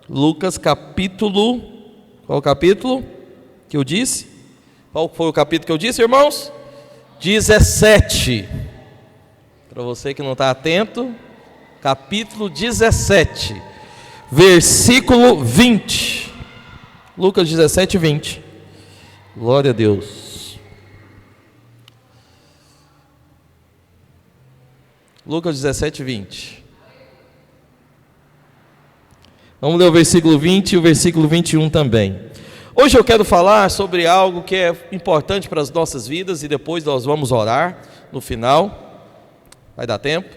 Lucas capítulo... Qual o capítulo que eu disse? Qual foi o capítulo que eu disse, irmãos? 17. Para você que não está atento, capítulo 17, versículo 20. Lucas 17, 20. Glória a Deus. Lucas 17, 20. Vamos ler o versículo 20 e o versículo 21 também. Hoje eu quero falar sobre algo que é importante para as nossas vidas e depois nós vamos orar no final. Vai dar tempo.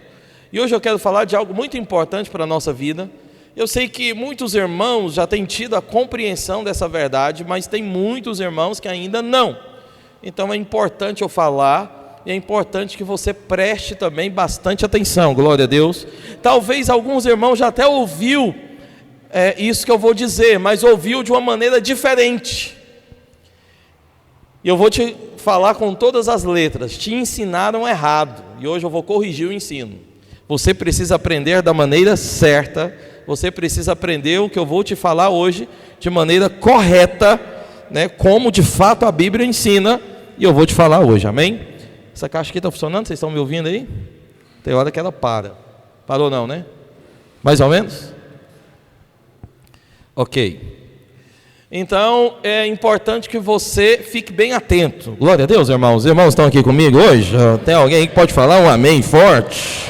E hoje eu quero falar de algo muito importante para a nossa vida. Eu sei que muitos irmãos já têm tido a compreensão dessa verdade, mas tem muitos irmãos que ainda não. Então é importante eu falar e é importante que você preste também bastante atenção. Glória a Deus. Talvez alguns irmãos já até ouviu isso que eu vou dizer, mas ouviu de uma maneira diferente. E eu vou te falar com todas as letras. Te ensinaram errado e hoje eu vou corrigir o ensino. Você precisa aprender da maneira certa. Você precisa aprender o que eu vou te falar hoje de maneira correta, né, como de fato a Bíblia ensina, e eu vou te falar hoje, amém? Essa caixa aqui está funcionando? Vocês estão me ouvindo aí? Tem hora que ela para. Parou não, né? Mais ou menos? Ok. Então, é importante que você fique bem atento. Glória a Deus, irmãos. Os irmãos estão aqui comigo hoje? Tem alguém que pode falar um amém forte?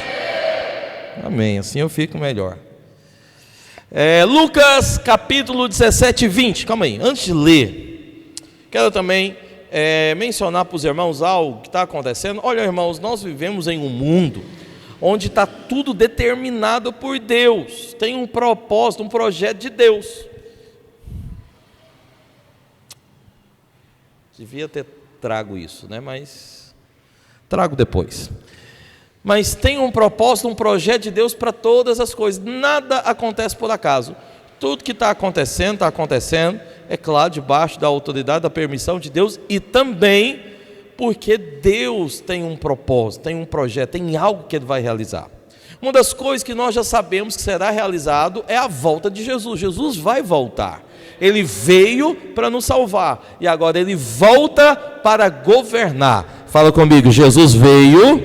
Amém, assim eu fico melhor. Lucas capítulo 17, 20. Calma aí, antes de ler, quero também mencionar para os irmãos algo que está acontecendo. Olha, irmãos, nós vivemos em um mundo onde está tudo determinado por Deus. Tem um propósito, um projeto de Deus. Devia ter trago isso, né? Mas trago depois. Mas tem um propósito, um projeto de Deus para todas as coisas. Nada acontece por acaso. Tudo que está acontecendo, é claro, debaixo da autoridade, da permissão de Deus, e também porque Deus tem um propósito, tem um projeto, tem algo que Ele vai realizar. Uma das coisas que nós já sabemos que será realizado é a volta de Jesus. Jesus vai voltar. Ele veio para nos salvar e agora Ele volta para governar. Fala comigo, Jesus veio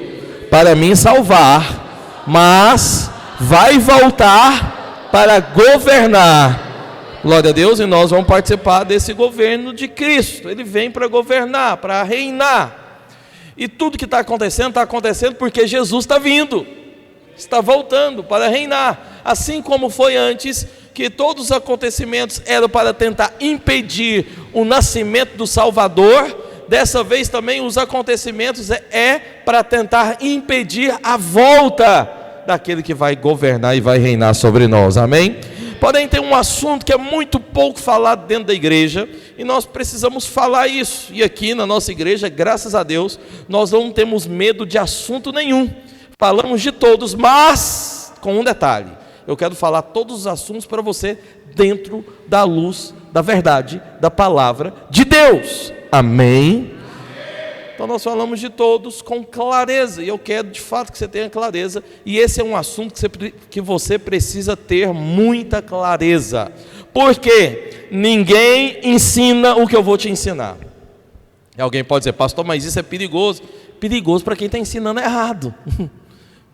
para me salvar, mas vai voltar para governar. Glória a Deus, e nós vamos participar desse governo de Cristo. Ele vem para governar, para reinar. E tudo que está acontecendo porque Jesus está vindo, está voltando para reinar. Assim como foi antes, que todos os acontecimentos eram para tentar impedir o nascimento do Salvador, dessa vez também os acontecimentos para tentar impedir a volta daquele que vai governar e vai reinar sobre nós, amém? Porém tem um assunto que é muito pouco falado dentro da igreja, e nós precisamos falar isso, e aqui na nossa igreja, graças a Deus, nós não temos medo de assunto nenhum, falamos de todos, mas com um detalhe, eu quero falar todos os assuntos para você dentro da luz, da verdade, da palavra de Deus, amém? Então nós falamos de todos com clareza, e eu quero de fato que você tenha clareza, e esse é um assunto que você precisa ter muita clareza, porque ninguém ensina o que eu vou te ensinar. E alguém pode dizer, pastor, mas isso é perigoso. Perigoso para quem está ensinando errado.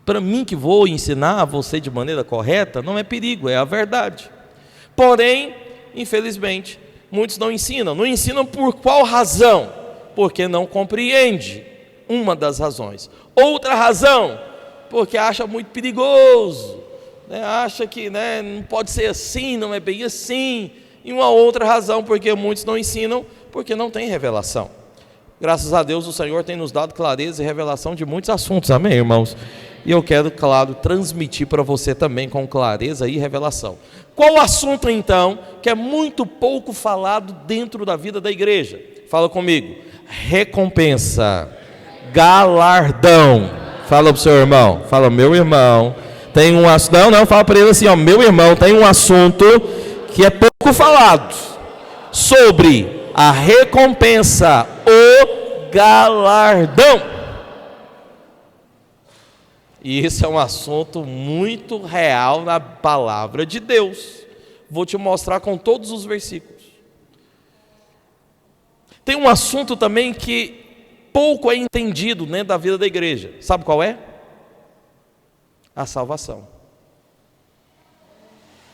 Para mim que vou ensinar você de maneira correta, não é perigo, é a verdade. Porém, infelizmente, muitos não ensinam. Não ensinam por qual razão? Porque não compreende, uma das razões. Outra razão, porque acha muito perigoso, né? Acha que, né, não pode ser assim, não é bem assim. E uma outra razão, porque muitos não ensinam, porque não tem revelação. Graças a Deus o Senhor tem nos dado clareza e revelação de muitos assuntos, amém, irmãos? E eu quero, claro, transmitir para você também com clareza e revelação. Qual o assunto então que é muito pouco falado dentro da vida da igreja? Fala comigo. Recompensa, galardão. Fala para o seu irmão, fala, meu irmão, tem um assunto, não, fala para ele assim, ó, meu irmão, tem um assunto que é pouco falado, sobre a recompensa, o galardão. E esse é um assunto muito real na palavra de Deus. Vou te mostrar com todos os versículos. Tem um assunto também que pouco é entendido dentro da vida da igreja. Sabe qual é? A salvação.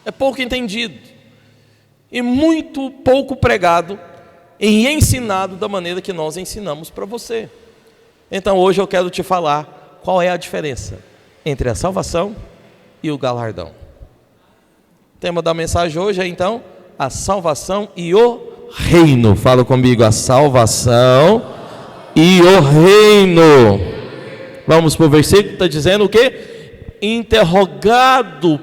É pouco entendido e muito pouco pregado e ensinado da maneira que nós ensinamos para você. Então hoje eu quero te falar qual é a diferença entre a salvação e o galardão. O tema da mensagem hoje é então a salvação e o reino. Fala comigo, a salvação e o reino. Vamos para o versículo que está dizendo o quê? Interrogado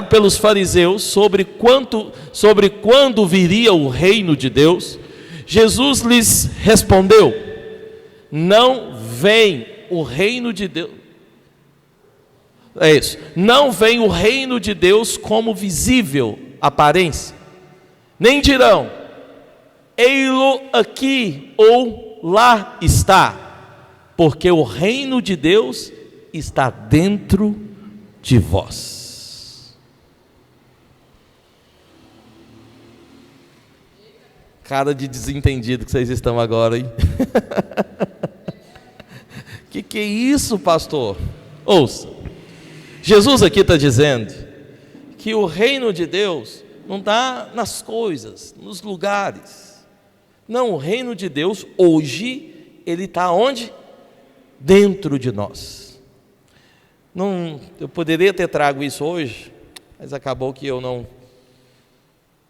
pelos fariseus sobre quando viria o reino de Deus, Jesus lhes respondeu: não vem o reino de Deus. É isso. Não vem o reino de Deus como visível aparência. Nem dirão: ei-lo aqui ou lá está, porque o reino de Deus está dentro de vós. Cara de desentendido que vocês estão agora, hein? Que é isso, pastor? Ouça, Jesus aqui está dizendo que o reino de Deus não está nas coisas, nos lugares. Não, o reino de Deus hoje, ele está onde? Dentro de nós. Não, eu poderia ter trago isso hoje, mas acabou que eu não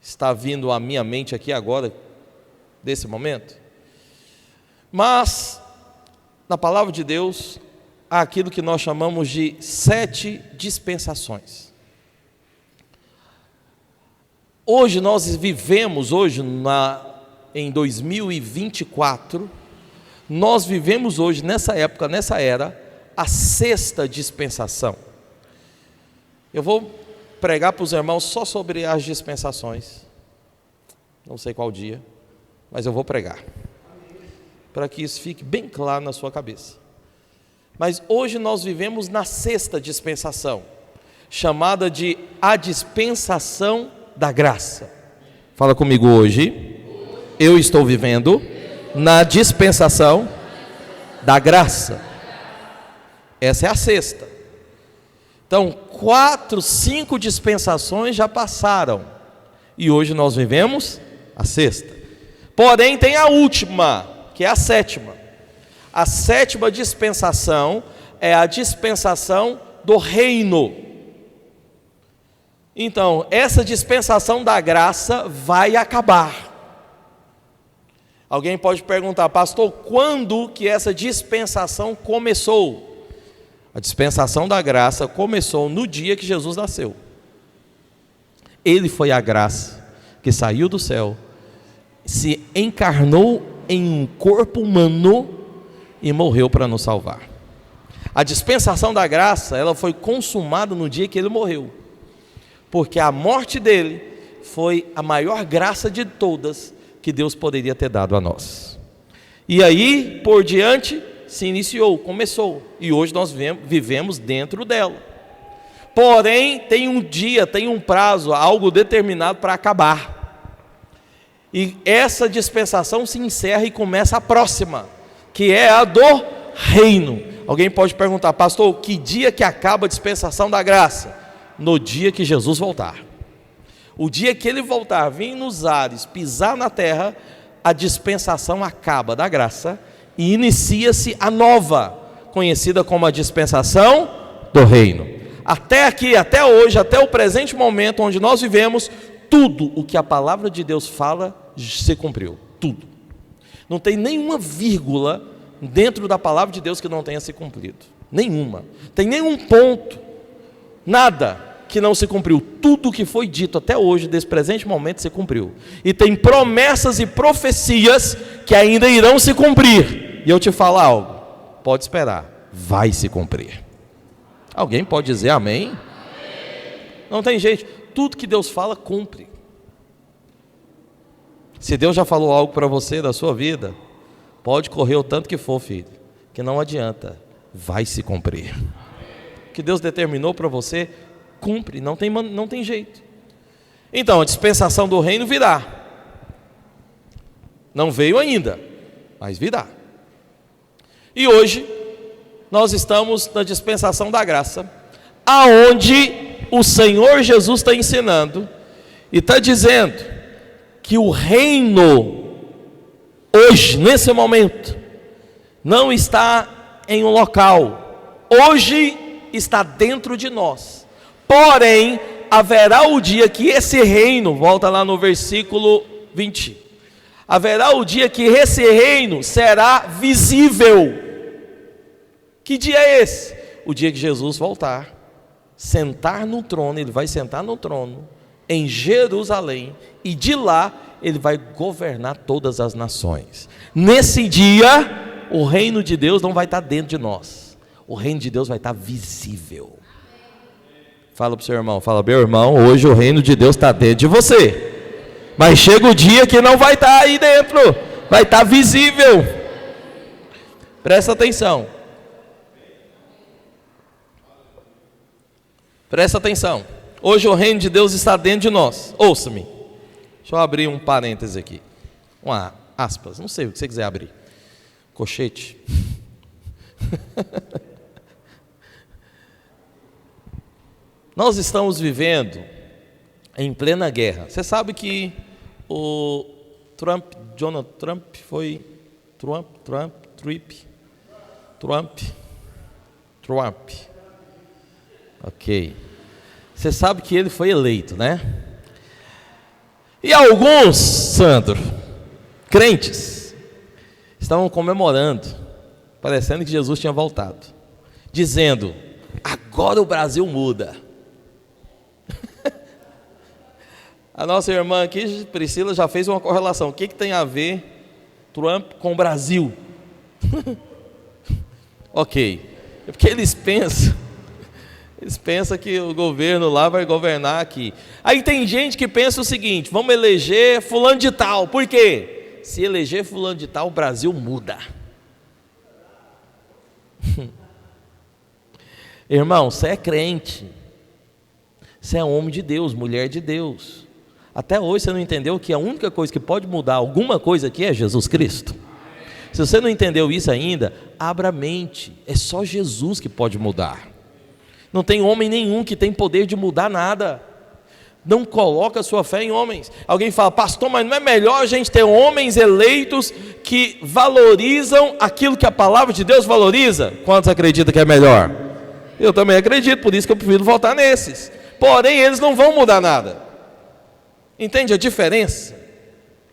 está vindo à minha mente aqui agora, desse momento. Mas na palavra de Deus há aquilo que nós chamamos de 7 dispensações. Hoje nós vivemos, em 2024, nós vivemos hoje, nessa época, nessa era, a 6ª dispensação. Eu vou pregar para os irmãos só sobre as dispensações, não sei qual dia, mas eu vou pregar, para que isso fique bem claro na sua cabeça. Mas hoje nós vivemos na 6ª dispensação, chamada de a dispensação da graça. Fala comigo, hoje eu estou vivendo na dispensação da graça. Essa é a 6ª. Então 4, 5 dispensações já passaram, e hoje nós vivemos a 6ª. Porém tem a última, que é a 7ª. A 7ª dispensação é a dispensação do reino. Então, essa dispensação da graça vai acabar. Alguém pode perguntar: pastor, quando que essa dispensação começou? A dispensação da graça começou no dia que Jesus nasceu. Ele foi a graça que saiu do céu, se encarnou em um corpo humano e morreu para nos salvar. A dispensação da graça, ela foi consumada no dia que ele morreu, porque a morte dele foi a maior graça de todas que Deus poderia ter dado a nós. E aí, por diante, se iniciou, começou, e hoje nós vivemos dentro dela. Porém, tem um dia, tem um prazo, algo determinado para acabar. E essa dispensação se encerra e começa a próxima, que é a do reino. Alguém pode perguntar: pastor, que dia que acaba a dispensação da graça? No dia que Jesus voltar. O dia que ele voltar, vir nos ares, pisar na terra, a dispensação acaba da graça e inicia-se a nova, conhecida como a dispensação do reino. Até aqui, até hoje, até o presente momento onde nós vivemos, tudo o que a palavra de Deus fala se cumpriu, tudo. Não tem nenhuma vírgula dentro da palavra de Deus que não tenha se cumprido, nenhuma. Tem nenhum ponto, nada que não se cumpriu. Tudo que foi dito até hoje, desse presente momento, se cumpriu. E tem promessas e profecias que ainda irão se cumprir. E eu te falo algo, pode esperar, vai se cumprir. Alguém pode dizer amém? Não tem jeito, tudo que Deus fala, cumpre. Se Deus já falou algo para você da sua vida, pode correr o tanto que for, filho, que não adianta, vai se cumprir. O que Deus determinou para você, cumpre, não tem jeito. Então, a dispensação do reino virá. Não veio ainda, mas virá. E hoje, nós estamos na dispensação da graça, aonde o Senhor Jesus está ensinando, e está dizendo que o reino, hoje, nesse momento, não está em um local, hoje está dentro de nós. Porém, haverá o dia que esse reino, volta lá no versículo 20, haverá o dia que esse reino será visível. Que dia é esse? O dia que Jesus voltar, sentar no trono, ele vai sentar no trono, em Jerusalém, e de lá ele vai governar todas as nações. Nesse dia, o reino de Deus não vai estar dentro de nós, o reino de Deus vai estar visível. Fala para o seu irmão, fala: meu irmão, hoje o reino de Deus está dentro de você, mas chega o dia que não vai estar aí dentro, vai estar visível. Presta atenção. Presta atenção. Hoje o reino de Deus está dentro de nós. Ouça-me. Deixa eu abrir um parêntese aqui. Uma aspas, não sei o que você quiser abrir. Colchete. Nós estamos vivendo em plena guerra. Você sabe que o Donald Trump foi Trump. Ok. Você sabe que ele foi eleito, né? E alguns, Sandro, crentes, estavam comemorando, parecendo que Jesus tinha voltado, dizendo: agora o Brasil muda. A nossa irmã aqui, Priscila, já fez uma correlação. O que tem a ver Trump com o Brasil? Ok. É porque eles pensam que o governo lá vai governar aqui. Aí tem gente que pensa o seguinte: vamos eleger fulano de tal. Por quê? Se eleger fulano de tal, o Brasil muda. Irmão, você é crente, você é homem de Deus, mulher de Deus. Até hoje você não entendeu que a única coisa que pode mudar alguma coisa aqui é Jesus Cristo? Se você não entendeu isso ainda, abra a mente. É só Jesus que pode mudar. Não tem homem nenhum que tem poder de mudar nada. Não coloca sua fé em homens. Alguém fala: pastor, mas não é melhor a gente ter homens eleitos que valorizam aquilo que a palavra de Deus valoriza? Quantos acreditam que é melhor? Eu também acredito, por isso que eu prefiro votar nesses. Porém, eles não vão mudar nada. Entende a diferença?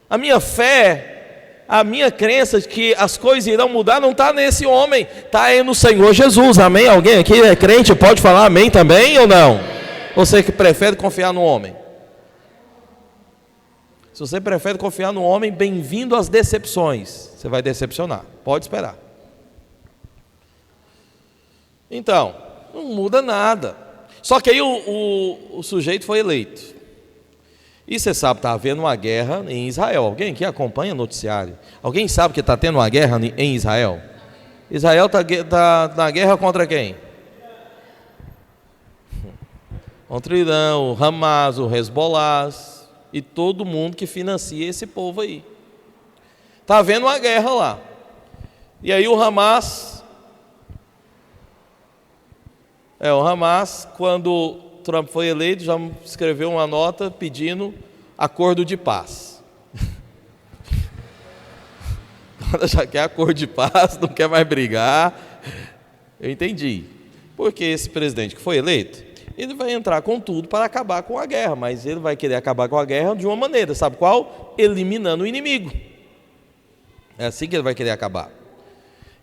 A minha fé, a minha crença de que as coisas irão mudar não está nesse homem, está aí no Senhor Jesus. Amém? Alguém aqui é crente, pode falar amém também ou não? Você que prefere confiar no homem? Se você prefere confiar no homem, bem-vindo às decepções. Você vai decepcionar, pode esperar. Então, não muda nada. Só que aí o sujeito foi eleito. E você sabe, está havendo uma guerra em Israel. Alguém que acompanha o noticiário? Alguém sabe que está tendo uma guerra em Israel? Israel está na guerra contra quem? Contra o Irã, o Hamas, o Hezbollah e todo mundo que financia esse povo aí. Está havendo uma guerra lá. E aí o Hamas, quando Trump foi eleito, já escreveu uma nota pedindo acordo de paz. Agora já quer acordo de paz, não quer mais brigar. Eu entendi. Porque esse presidente que foi eleito, ele vai entrar com tudo para acabar com a guerra, mas ele vai querer acabar com a guerra de uma maneira, sabe qual? Eliminando o inimigo. É assim que ele vai querer acabar.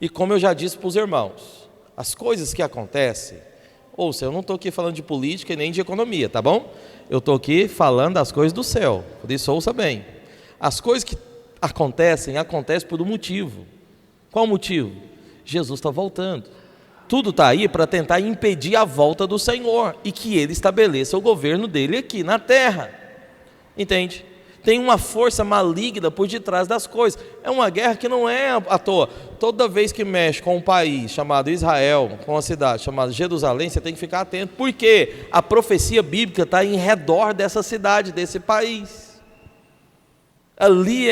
E como eu já disse para os irmãos, as coisas que acontecem, ouça, eu não estou aqui falando de política e nem de economia, tá bom? Eu estou aqui falando das coisas do céu, por isso ouça bem. As coisas que acontecem por um motivo. Qual o motivo? Jesus está voltando. Tudo está aí para tentar impedir a volta do Senhor e que Ele estabeleça o governo dele aqui na terra. Entende? Tem uma força maligna por detrás das coisas. É uma guerra que não é à toa. Toda vez que mexe com um país chamado Israel, com uma cidade chamada Jerusalém, você tem que ficar atento, porque a profecia bíblica está em redor dessa cidade, desse país. Ali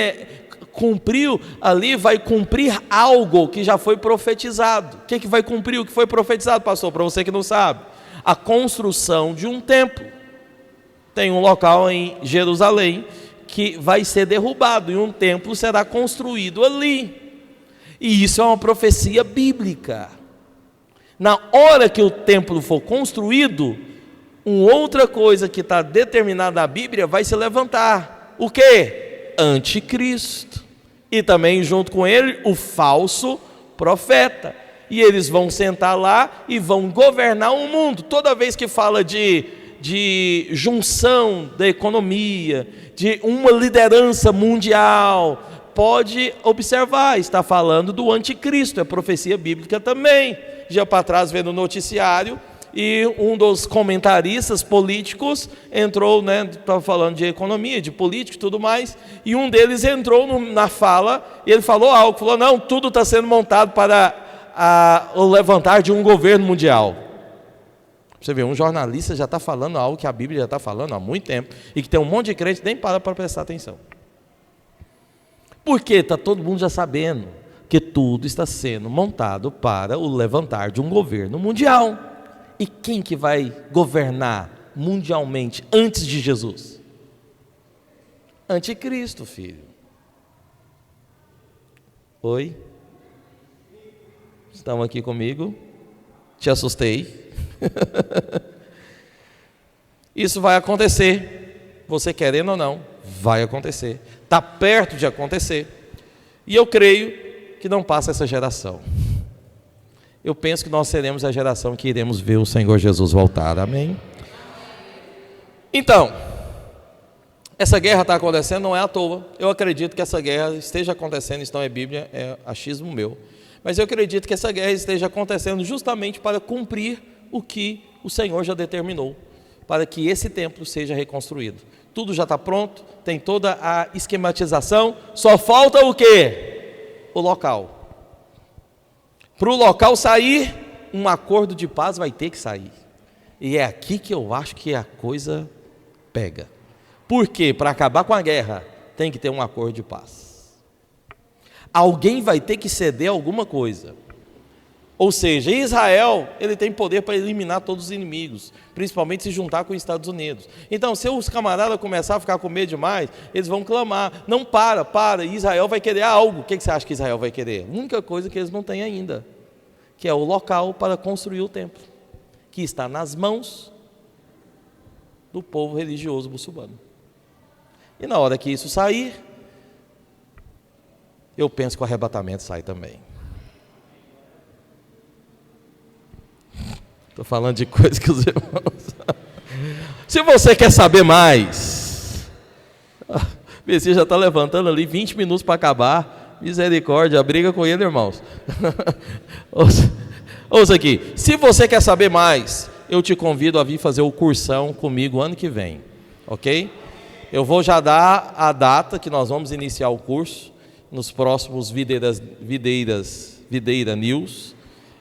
ali vai cumprir algo que já foi profetizado. O que vai cumprir o que foi profetizado, pastor? Para você que não sabe, a construção de um templo. Tem um local em Jerusalém que vai ser derrubado e um templo será construído ali. E isso é uma profecia bíblica. Na hora que o templo for construído, uma outra coisa que está determinada na Bíblia vai se levantar. O quê? Anticristo. E também junto com ele o falso profeta. E eles vão sentar lá e vão governar o mundo. Toda vez que fala de junção da economia, de uma liderança mundial, pode observar, está falando do anticristo, é profecia bíblica também. Já para trás, vendo o noticiário, e um dos comentaristas políticos entrou, estava falando de economia, de política e tudo mais, e um deles entrou na fala, e ele falou algo, falou, não, tudo está sendo montado para o levantar de um governo mundial. Você vê, um jornalista já está falando algo que a Bíblia já está falando há muito tempo, e que tem um monte de crente que nem para prestar atenção. Porque está todo mundo já sabendo que tudo está sendo montado para o levantar de um governo mundial. E quem que vai governar mundialmente antes de Jesus? Anticristo, filho. Oi? Estão aqui comigo? Te assustei? Isso vai acontecer, você querendo ou não, vai acontecer, está perto de acontecer, e eu creio que não passa essa geração. Eu penso que nós seremos a geração que iremos ver o Senhor Jesus voltar, amém? Então, essa guerra está acontecendo, não é à toa. Eu acredito que essa guerra esteja acontecendo, isso não é Bíblia, é achismo meu, mas eu acredito que essa guerra esteja acontecendo justamente para cumprir o que o Senhor já determinou, para que esse templo seja reconstruído. Tudo já está pronto, tem toda a esquematização, só falta o quê? O local. Para o local sair, um acordo de paz vai ter que sair. E é aqui que eu acho que a coisa pega. Porque para acabar com a guerra, tem que ter um acordo de paz. Alguém vai ter que ceder alguma coisa. Ou seja, Israel, ele tem poder para eliminar todos os inimigos, principalmente se juntar com os Estados Unidos. Então, se os camaradas começarem a ficar com medo demais, eles vão clamar, não para, Israel vai querer algo. O que você acha que Israel vai querer? A única coisa que eles não têm ainda, que é o local para construir o templo, que está nas mãos do povo religioso muçulmano. E na hora que isso sair, eu penso que o arrebatamento sai também. Estou falando de coisas que os irmãos... Se você quer saber mais, o Messias já está levantando ali 20 minutos para acabar. Misericórdia, briga com ele, irmãos. Ouça aqui, se você quer saber mais, eu te convido a vir fazer o cursão comigo ano que vem, ok? Eu vou já dar a data que nós vamos iniciar o curso, nos próximos Videira News,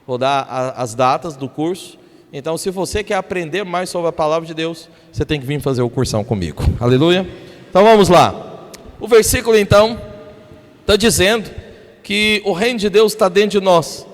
vou dar as datas do curso. Então, se você quer aprender mais sobre a palavra de Deus, você tem que vir fazer o cursão comigo. Aleluia? Então vamos lá. O versículo então está dizendo que o reino de Deus está dentro de nós,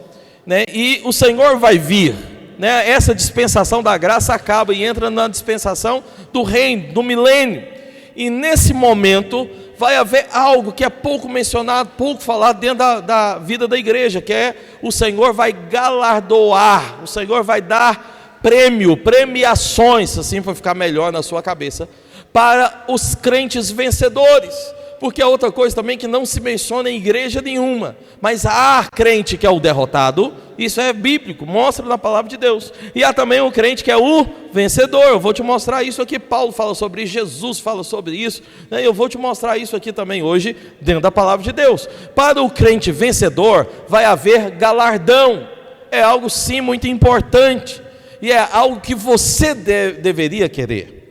e o Senhor vai vir, essa dispensação da graça acaba e entra na dispensação do reino, do milênio. E nesse momento vai haver algo que é pouco mencionado, pouco falado dentro da vida da igreja, que é o Senhor vai galardoar, o Senhor vai dar premiações, assim para ficar melhor na sua cabeça, para os crentes vencedores. Porque é outra coisa também que não se menciona em igreja nenhuma, mas há crente que é o derrotado, isso é bíblico, mostra na palavra de Deus, e há também o crente que é o vencedor. Eu vou te mostrar isso aqui, Paulo fala sobre isso, Jesus fala sobre isso, eu vou te mostrar isso aqui também hoje, dentro da palavra de Deus. Para o crente vencedor, vai haver galardão, é algo sim muito importante, e é algo que você deveria querer.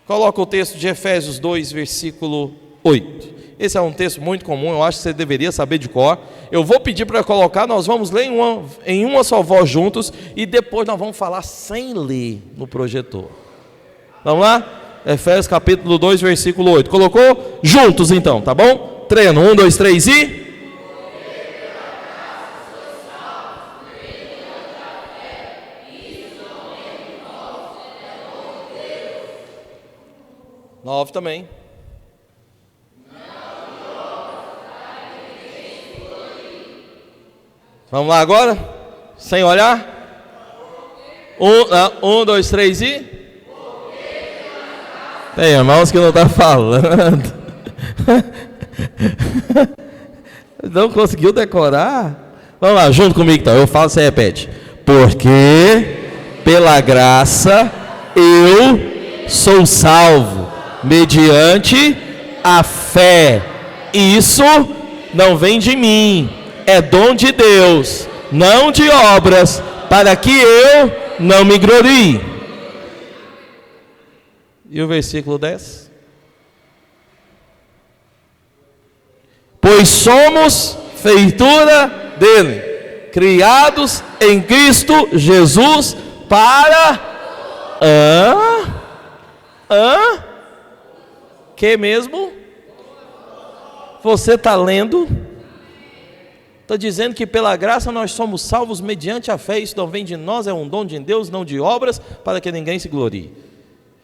Coloca o texto de Efésios 2, versículo 8. Esse é um texto muito comum, eu acho que você deveria saber de cor. Eu vou pedir para colocar, nós vamos ler em uma só voz juntos, e depois nós vamos falar sem ler no projetor. Vamos lá? Efésios capítulo 2, versículo 8. Colocou? Juntos então, tá bom? Treino, 1, 2, 3 e... 9 também. Vamos lá agora? Sem olhar? 1, 2, 3 e... Tem irmãos que não estão falando. Não conseguiu decorar? Vamos lá, junto comigo então. Eu falo, você repete. Porque pela graça eu sou salvo mediante a fé. Isso não vem de mim, é dom de Deus, não de obras, para que eu não me glorie. E o versículo 10? Pois somos feitura dele, criados em Cristo Jesus para... Que mesmo? Você está lendo? Está dizendo que pela graça nós somos salvos mediante a fé. Isso não vem de nós, é um dom de Deus, não de obras, para que ninguém se glorie.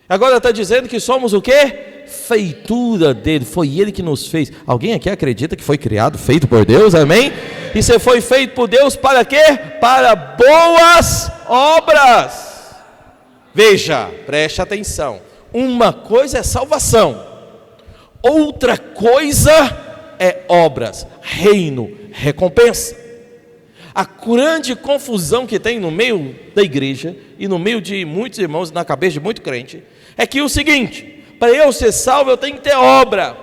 Agora está dizendo que somos o quê? Feitura dele, foi ele que nos fez. Alguém aqui acredita que foi criado, feito por Deus? Amém? E você foi feito por Deus para quê? Para boas obras. Veja, preste atenção. Uma coisa é salvação, outra coisa é obras, reino, recompensa. A grande confusão que tem no meio da igreja e no meio de muitos irmãos, na cabeça de muito crente, é que o seguinte: para eu ser salvo eu tenho que ter obra,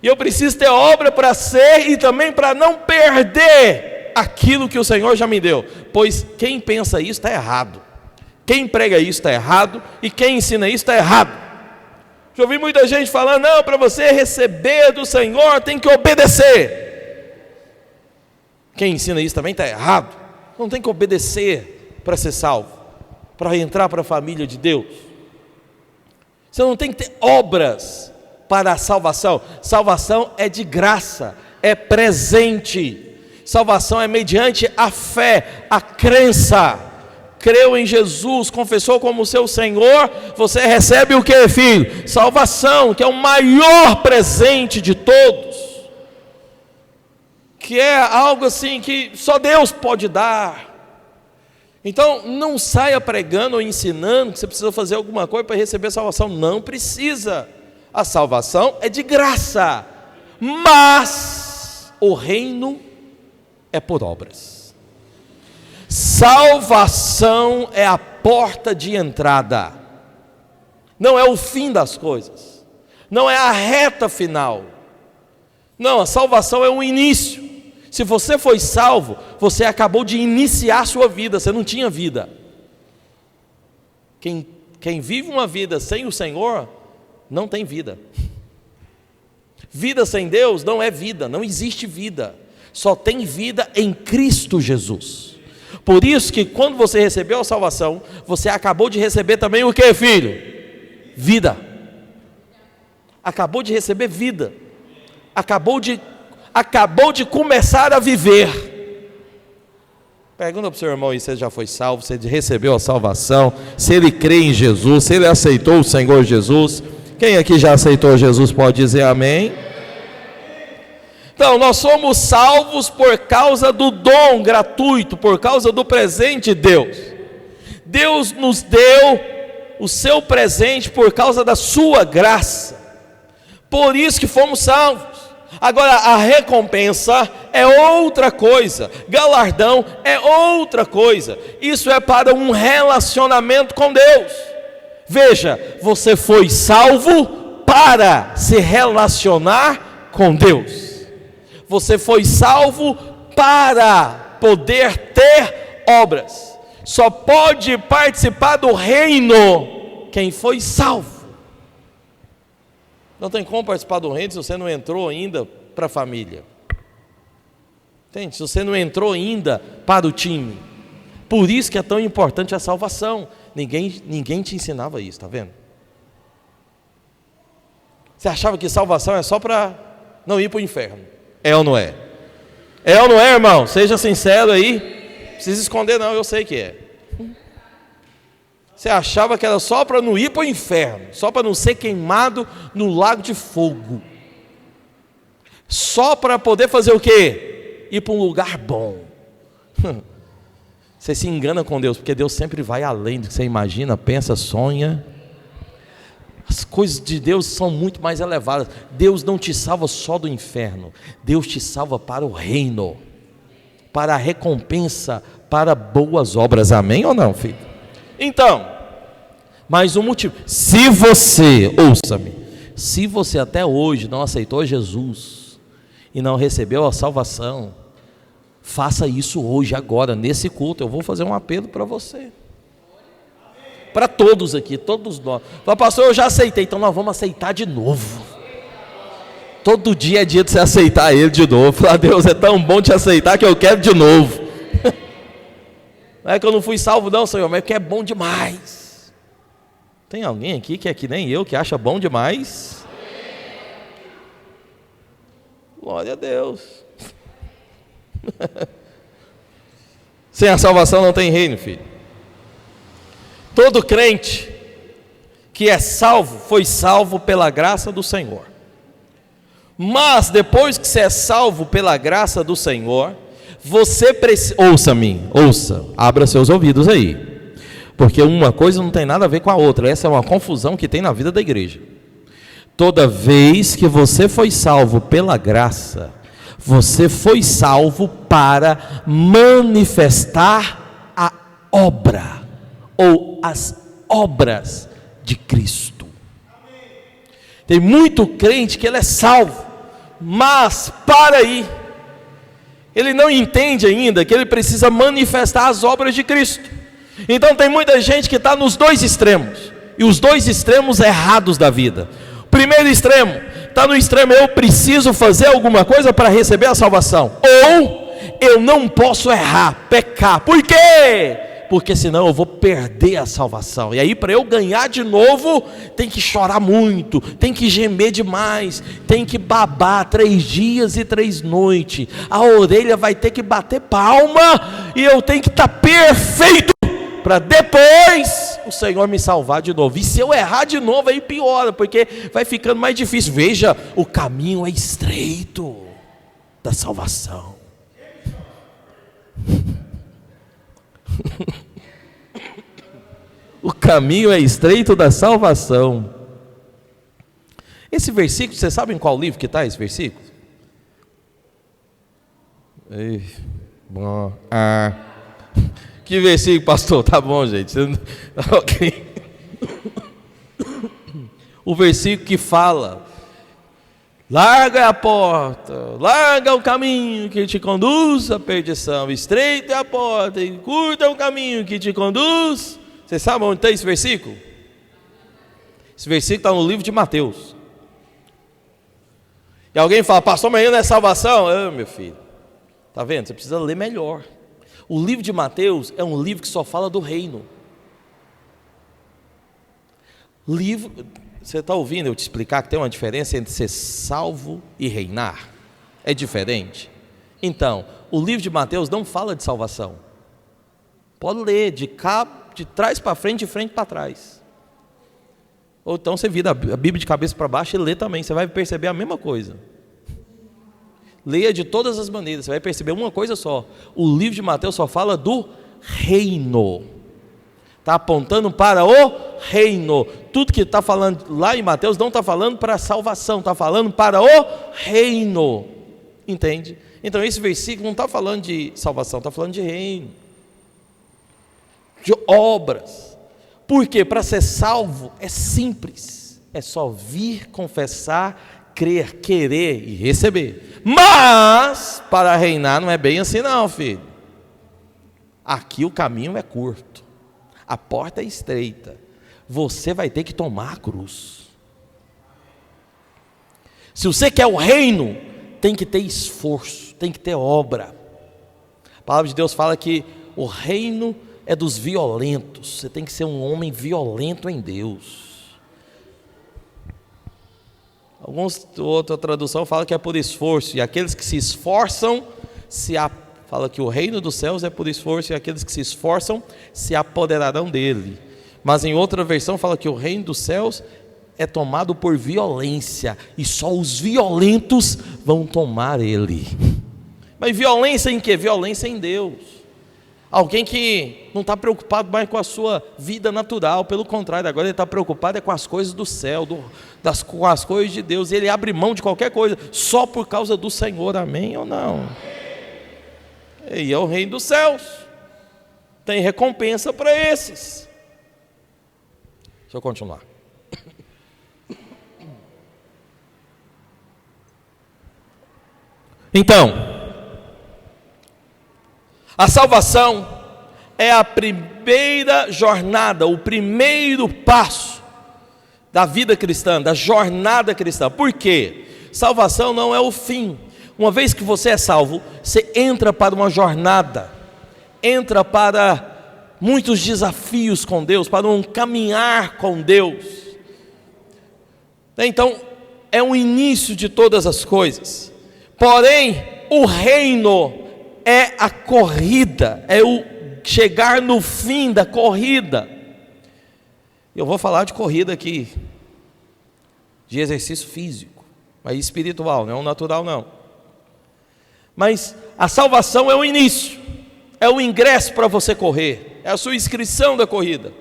e eu preciso ter obra para ser e também para não perder aquilo que o Senhor já me deu. Pois quem pensa isso está errado, quem prega isso está errado, e quem ensina isso está errado. Já ouvi muita gente falando: não, para você receber do Senhor tem que obedecer. Quem ensina isso também está errado. Não tem que obedecer para ser salvo, para entrar para a família de Deus. Você não tem que ter obras para a salvação. Salvação é de graça, é presente. Salvação é mediante a fé, a crença. Creu em Jesus, confessou como seu Senhor, você recebe o que, filho? Salvação, que é o maior presente de todos, que é algo assim que só Deus pode dar. Então não saia pregando ou ensinando que você precisa fazer alguma coisa para receber salvação. Não precisa. A salvação é de graça, mas o reino é por obras. Salvação é a porta de entrada, não é o fim das coisas, não é a reta final. Não, a salvação é um início. Se você foi salvo, você acabou de iniciar a sua vida, você não tinha vida. Quem vive uma vida sem o Senhor, não tem vida. Vida sem Deus não é vida, não existe vida. Só tem vida em Cristo Jesus. Por isso que quando você recebeu a salvação, você acabou de receber também o que, filho? Vida. Acabou de receber vida. Acabou de começar a viver. Pergunta para o seu irmão aí se ele já foi salvo, se ele recebeu a salvação, se ele crê em Jesus, se ele aceitou o Senhor Jesus. Quem aqui já aceitou Jesus pode dizer amém? Então, nós somos salvos por causa do dom gratuito, por causa do presente de Deus. Deus nos deu o seu presente por causa da sua graça. Por isso que fomos salvos. Agora, a recompensa é outra coisa, galardão é outra coisa. Isso é para um relacionamento com Deus. Veja, você foi salvo para se relacionar com Deus. Você foi salvo para poder ter obras. Só pode participar do reino quem foi salvo. Não tem como participar do reino se você não entrou ainda para a família. Entende? Se você não entrou ainda para o time. Por isso que é tão importante a salvação. Ninguém te ensinava isso, está vendo? Você achava que salvação é só para não ir para o inferno. É ou não é? É ou não é, irmão? Seja sincero aí. Não precisa esconder não, eu sei que é. Você achava que era só para não ir para o inferno, só para não ser queimado no lago de fogo. Só para poder fazer o quê? Ir para um lugar bom. Você se engana com Deus, porque Deus sempre vai além do que você imagina, pensa, sonha. As coisas de Deus são muito mais elevadas. Deus não te salva só do inferno, Deus te salva para o reino, para a recompensa, para boas obras. Amém ou não, filho? Então, mais um motivo. Se você, ouça-me, se você até hoje não aceitou Jesus e não recebeu a salvação, faça isso hoje, agora, nesse culto. Eu vou fazer um apelo para você, para todos aqui, todos nós. Fala, pastor, eu já aceitei, então nós vamos aceitar de novo. Todo dia é dia de você aceitar Ele de novo. Fala, Deus, é tão bom te aceitar que eu quero de novo. Não é que eu não fui salvo não, Senhor, mas é que é bom demais. Tem alguém aqui que é que nem eu, que acha bom demais? Glória a Deus. Sem a salvação não tem reino, filho. Todo crente que é salvo, foi salvo pela graça do Senhor. Mas depois que você é salvo pela graça do Senhor, você precisa, ouça-me, abra seus ouvidos aí, porque uma coisa não tem nada a ver com a outra. Essa é uma confusão que tem na vida da igreja. Toda vez que você foi salvo pela graça, você foi salvo para manifestar a obra, ou as obras de Cristo. Tem muito crente que ele é salvo, mas para aí, ele não entende ainda que ele precisa manifestar as obras de Cristo. Então tem muita gente que está nos dois extremos, e os dois extremos errados da vida. O primeiro extremo, está no extremo, eu preciso fazer alguma coisa para receber a salvação, ou eu não posso errar, pecar. Por quê? Porque senão eu vou perder a salvação. E aí, para eu ganhar de novo, tem que chorar muito, tem que gemer demais, tem que babar 3 dias e 3 noites, a orelha vai ter que bater palma, e eu tenho que estar perfeito, para depois o Senhor me salvar de novo. E se eu errar de novo, aí piora, porque vai ficando mais difícil. Veja, o caminho é estreito da salvação. O caminho é estreito da salvação. Esse versículo, você sabe em qual livro que está esse versículo? Que versículo, pastor? Tá bom, gente. Okay. O versículo que fala: larga a porta, larga o caminho que te conduz à perdição, estreita é a porta e curta é o caminho que te conduz. Você sabe onde tem esse versículo? Esse versículo está no livro de Mateus. E alguém fala, pastor, mas não é salvação? Meu filho, está vendo? Você precisa ler melhor. O livro de Mateus é um livro que só fala do reino. Você está ouvindo eu te explicar que tem uma diferença entre ser salvo e reinar? É diferente? Então, o livro de Mateus não fala de salvação. Pode ler de trás para frente, de frente para trás. Ou então você vira a Bíblia de cabeça para baixo e lê também, você vai perceber a mesma coisa. Leia de todas as maneiras, você vai perceber uma coisa só: o livro de Mateus só fala do reino. Está apontando para o reino. Tudo que está falando lá em Mateus não está falando para a salvação, está falando para o reino. Entende? Então esse versículo não está falando de salvação, está falando de reino, de obras. Por quê? Para ser salvo é simples, é só vir, confessar, crer, querer e receber. Mas para reinar não é bem assim não, filho. Aqui o caminho é curto, a porta é estreita, você vai ter que tomar a cruz. Se você quer o reino, tem que ter esforço, tem que ter obra. A palavra de Deus fala que o reino é dos violentos. Você tem que ser um homem violento em Deus. Outra tradução fala que é por esforço, e aqueles que se esforçam, fala que o reino dos céus é por esforço, e aqueles que se esforçam se apoderarão dele. Mas em outra versão fala que o reino dos céus é tomado por violência, e só os violentos vão tomar ele. Mas violência em quê? Violência em Deus. Alguém que não está preocupado mais com a sua vida natural, pelo contrário, agora ele está preocupado com as coisas do céu, com as coisas de Deus, e ele abre mão de qualquer coisa, só por causa do Senhor, amém ou não? E é o reino dos céus, tem recompensa para esses. Deixa eu continuar. Então, a salvação é a primeira jornada, o primeiro passo da vida cristã, da jornada cristã. Por quê? Salvação não é o fim. Uma vez que você é salvo, você entra para uma jornada, entra para muitos desafios com Deus, para um caminhar com Deus. Então, é o início de todas as coisas. Porém, o reino é a corrida, é o chegar no fim da corrida. Eu vou falar de corrida aqui, de exercício físico, mas espiritual, não é o natural não. Mas a salvação é o início, é o ingresso para você correr, é a sua inscrição da corrida.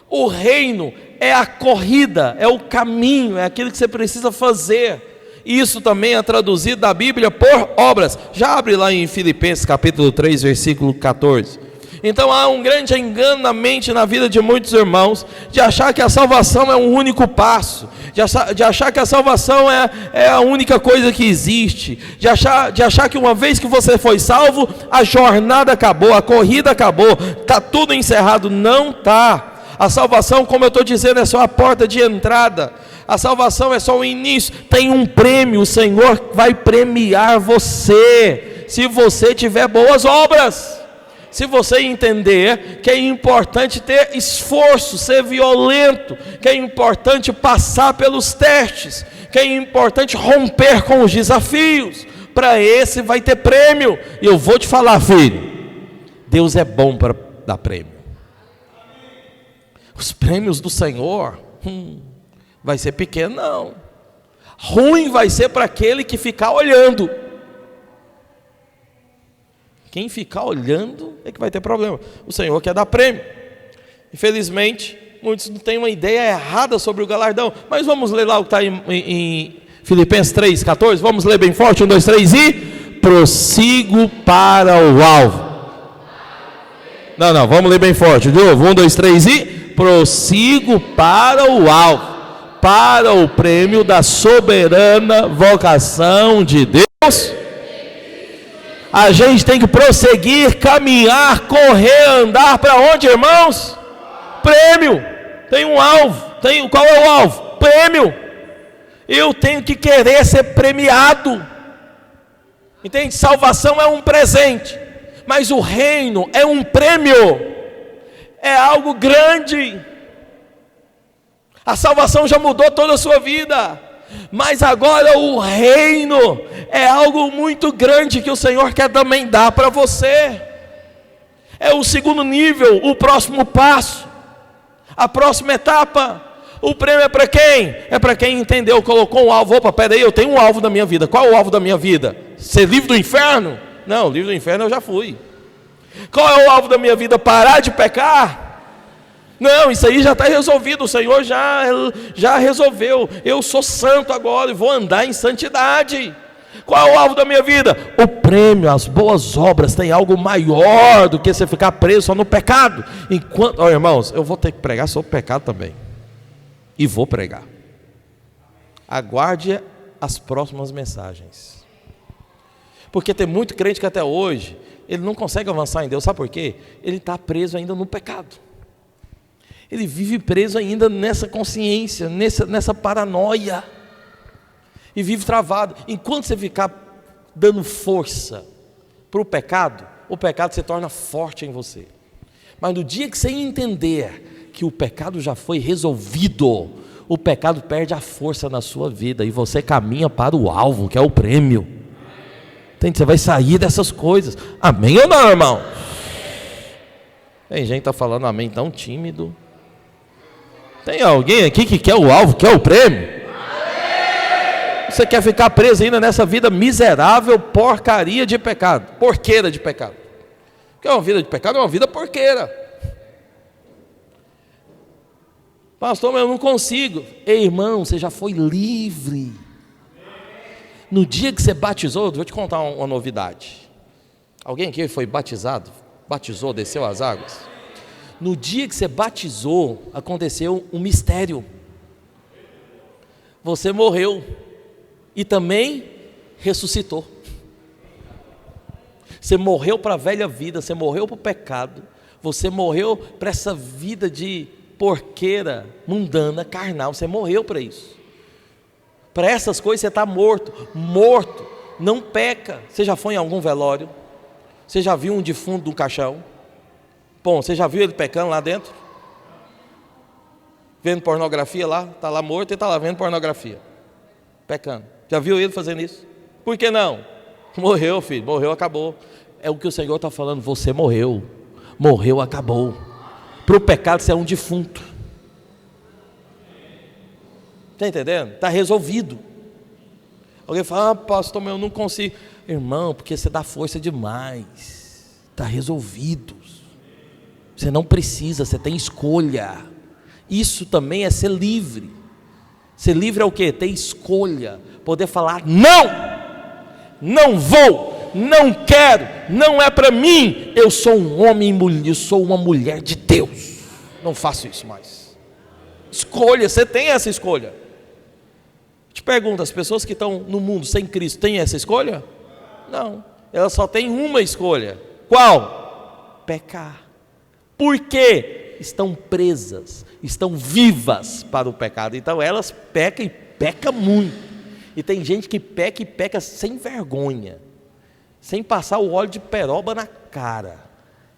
O reino é a corrida, é o caminho, é aquilo que você precisa fazer. Isso também é traduzido da Bíblia por obras. Já abre lá em Filipenses capítulo 3, versículo 14. Então há um grande engano na mente, na vida de muitos irmãos, de achar que a salvação é um único passo, de achar que a salvação é a única coisa que existe, de achar que uma vez que você foi salvo, a jornada acabou, a corrida acabou, está tudo encerrado. Não está. A salvação, como eu estou dizendo, é só a porta de entrada. A salvação é só o início. Tem um prêmio, o Senhor vai premiar você, se você tiver boas obras. Se você entender que é importante ter esforço, ser violento, que é importante passar pelos testes, que é importante romper com os desafios, para esse vai ter prêmio. E eu vou te falar, filho, Deus é bom para dar prêmio. Os prêmios do Senhor, vai ser pequeno não. Ruim vai ser para aquele que ficar olhando. Quem ficar olhando é que vai ter problema. O Senhor quer dar prêmio. Infelizmente, muitos têm uma ideia errada sobre o galardão. Mas vamos ler lá o que está em Filipenses 3, 14. Vamos ler bem forte, 1, 2, 3 e... prossigo para o alvo. Não, vamos ler bem forte. De novo, 1, 2, 3 e... prossigo para o alvo, para o prêmio da soberana vocação de Deus. A gente tem que prosseguir, caminhar, correr, andar para onde, irmãos? Prêmio. Tem um alvo. Qual é o alvo? Prêmio. Eu tenho que querer ser premiado. Entende? Salvação é um presente, mas o reino é um prêmio. É algo grande. A salvação já mudou toda a sua vida, mas agora o reino é algo muito grande que o Senhor quer também dar para você. É o segundo nível, o próximo passo, a próxima etapa. O prêmio é para quem? É para quem entendeu, colocou um alvo. Opa, peraí, eu tenho um alvo da minha vida. Qual é o alvo da minha vida? Ser livre do inferno? Não, livre do inferno eu já fui. Qual é o alvo da minha vida? Parar de pecar? Não, isso aí já está resolvido. O Senhor já resolveu. Eu sou santo agora e vou andar em santidade. Qual é o alvo da minha vida? O prêmio, as boas obras. Tem algo maior do que você ficar preso só no pecado. Enquanto, irmãos, eu vou ter que pregar sobre o pecado também. E vou pregar. Aguarde as próximas mensagens. Porque tem muito crente que até hoje ele não consegue avançar em Deus. Sabe por quê? Ele está preso ainda no pecado. Ele vive preso ainda nessa consciência, nessa paranoia. e vive travado. Enquanto você ficar dando força para o pecado se torna forte em você. Mas no dia que você entender que o pecado já foi resolvido, o pecado perde a força na sua vida e você caminha para o alvo, que é o prêmio. Entende? Você vai sair dessas coisas. Amém ou não, irmão? Tem gente que está falando amém tão tímido. Tem alguém aqui que quer o alvo, quer o prêmio? Você quer ficar preso ainda nessa vida miserável, porcaria de pecado, porqueira de pecado? Porque uma vida de pecado é uma vida porqueira. Pastor, mas eu não consigo. Ei, irmão, você já foi livre. No dia que você batizou, vou te contar uma novidade. Alguém aqui foi batizado? Batizou, desceu as águas? No dia que você batizou, aconteceu um mistério. Você morreu e também ressuscitou. Você morreu para a velha vida, você morreu para o pecado, você morreu para essa vida de porqueira, mundana, carnal, você morreu para isso. Para essas coisas você está morto. Morto, não peca. Você já foi em algum velório? Você já viu um defunto de um caixão? Bom, você já viu ele pecando lá dentro? Vendo pornografia lá? Está lá morto e está lá vendo pornografia, pecando. Já viu ele fazendo isso? Por que não? Morreu, filho, morreu, acabou. É o que o Senhor está falando, você morreu. Morreu, acabou. Para o pecado você é um defunto. Está entendendo? Está resolvido. Alguém fala, pastor, mas eu não consigo. Irmão, porque você dá força demais. Está resolvido. Você não precisa, você tem escolha. Isso também é ser livre. Ser livre é o quê? Ter escolha. Poder falar, não vou, não quero, não é para mim. Eu sou um homem e mulher, eu sou uma mulher de Deus. Não faço isso mais. Escolha, você tem essa escolha. Te pergunto, as pessoas que estão no mundo sem Cristo têm essa escolha? Não, elas só têm uma escolha. Qual? Pecar. Por quê? Estão presas, estão vivas para o pecado. Então elas pecam e pecam muito. E tem gente que peca e peca sem vergonha, sem passar o óleo de peroba na cara.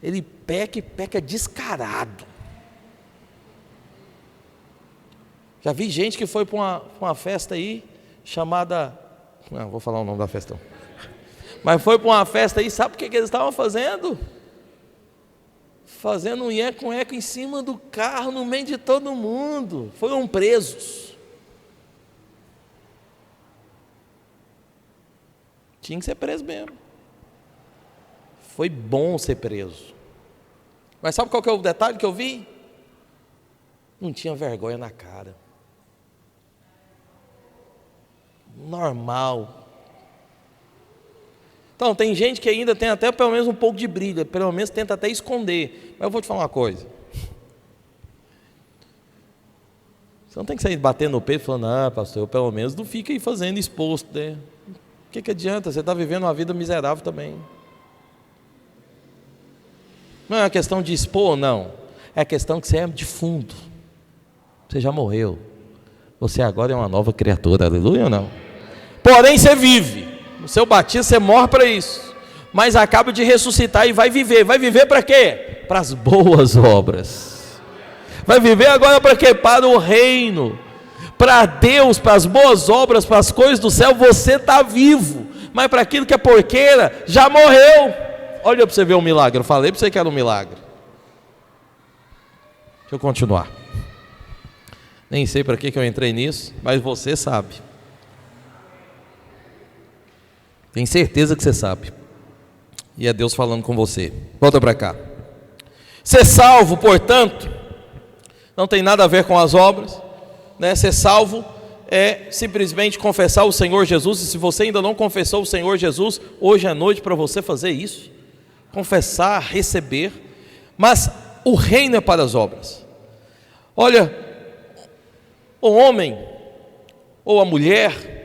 Ele peca e peca descarado. Já vi gente que foi para uma festa aí, chamada... Não, vou falar o nome da festa não. Mas foi para uma festa aí, sabe o que eles estavam fazendo? Fazendo um eco em cima do carro, no meio de todo mundo. Foram presos. Tinha que ser preso mesmo. Foi bom ser preso. Mas sabe qual que é o detalhe que eu vi? Não tinha vergonha na cara. Normal. Então, tem gente que ainda tem até pelo menos um pouco de brilho, pelo menos tenta até esconder. Mas eu vou te falar uma coisa. Você não tem que sair batendo no peito e falando, pastor, eu pelo menos não fico aí fazendo exposto, né? O que adianta? Você está vivendo uma vida miserável também. Não é uma questão de expor, não. É a questão que você é defunto. Você já morreu. Você agora é uma nova criatura, aleluia ou não? Porém você vive. No seu batismo você morre para isso. Mas acaba de ressuscitar e vai viver. Vai viver para quê? Para as boas obras. Vai viver agora para quê? Para o reino. Para Deus, para as boas obras, para as coisas do céu, você está vivo. Mas para aquilo que é porqueira, já morreu. Olha para você ver um milagre. Eu falei para você que era um milagre. Deixa eu continuar. Nem sei para que eu entrei nisso, mas você sabe. Tenho certeza que você sabe. E é Deus falando com você. Volta para cá. Ser salvo, portanto, não tem nada a ver com as obras, né? Ser salvo é simplesmente confessar o Senhor Jesus. E se você ainda não confessou o Senhor Jesus, hoje é noite para você fazer isso. Confessar, receber. Mas o reino é para as obras. Olha, o homem ou a mulher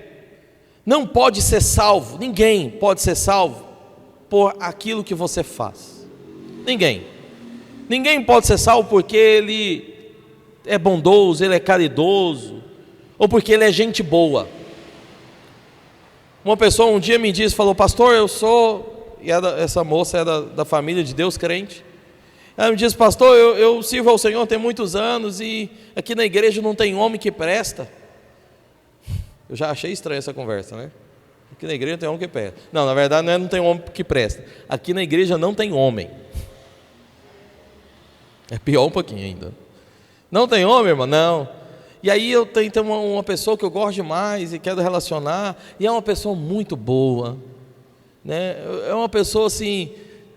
não pode ser salvo, ninguém pode ser salvo por aquilo que você faz. Ninguém pode ser salvo porque ele é bondoso, ele é caridoso, ou porque ele é gente boa. Uma pessoa um dia me disse, falou: pastor, eu sou... E essa moça é da família de Deus crente. Ela me disse: pastor, eu sirvo ao Senhor tem muitos anos e aqui na igreja não tem homem que presta. Eu já achei estranha essa conversa, né? Aqui na igreja não tem homem que presta. Não, na verdade não tem homem que presta. Aqui na igreja não tem homem. É pior um pouquinho ainda. Não tem homem, irmão? Não. E aí eu tenho uma pessoa que eu gosto demais e quero relacionar, e é uma pessoa muito boa, né? É uma pessoa assim,